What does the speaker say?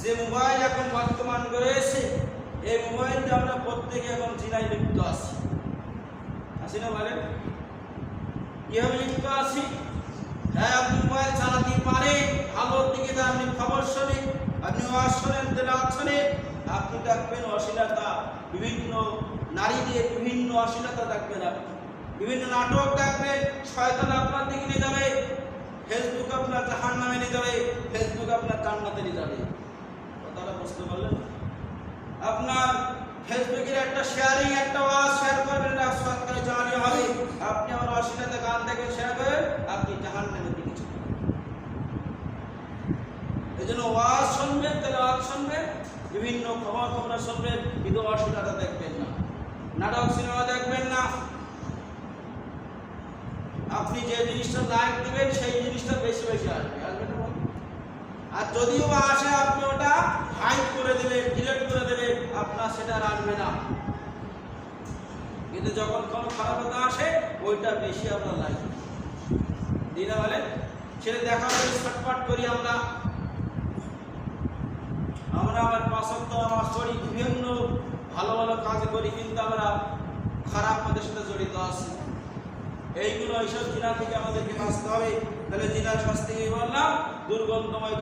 যে মোবাইল এখন বর্তমান রয়েছে, এই মোবাইলটা আমরা প্রত্যেকে এখন জিনায় লিপ্ত আছি, আছি না বলেন? কিভাবে লিপ্ত আছি? হ্যাঁ, আপনি মোবাইল চালাতে পারেন, ভালোর দিকে যা, আপনি খবর শোনেন, আপনি ওয়াজ শোনেন, তেলাওয়াত শোনেন, আপনি দেখবেন অশ্লীলতা, বিভিন্ন নারীদের বিভিন্ন অশ্লীলতা দেখবেন, আপনি বিভিন্ন নাটক দেখবেন, শয়তান আপনার দিকে নিয়ে যাবে, ফেসবুক আপনার জাহান্নামে নিয়ে যাবে, ফেসবুক আপনার জান্নাতে নিয়ে যাবে। কথাটা বুঝতে পারলেন? আপনার ফেসবুকের একটা শেয়ারিং, একটা ওয়াজ শেয়ার করবেন, এটা সরকারি জারি হবে, আপনি আমার অশ্লীলতা গান থেকে শেয়ার করেন, আপনি জাহান্নামের দিকে চলে যাবেন। এই জন্য ওয়াজ শুনবেন, তেলাওয়াত শুনবেন, বিভিন্ন খবর শুনবেন, কিন্তু অশ্লীলতা দেখবেন না, নাটক সিনেমা দেখবেন না। আপনি যে জিনিসটা লাইক দিবেন সেই জিনিসটা বেশি বেশি আসবে, আসবে না? আর যদিও আসে আপনি ওটা হাইড করে দেবেন, ডিলিট করে দেবেন, আপনার সেটা আর আসবে না। কিন্তু যখন কোনো খারাপতা আসে ওইটা বেশি আপনার লাইক দিনা বলেন, সেটা দেখা হলে ছটফট করি আমরা আমার পছন্দ, আমার শরীর বিভিন্ন ভালো ভালো কাজ করি, কিন্তু আমরা খারাপ পথের সাথে জড়িত আছি। এইগুলো এইসব জিনা থেকে আমাদেরকে বাঁচতে হবে। তাহলে জিনার শাস্তি কি বললাম? দুর্গন্ধময়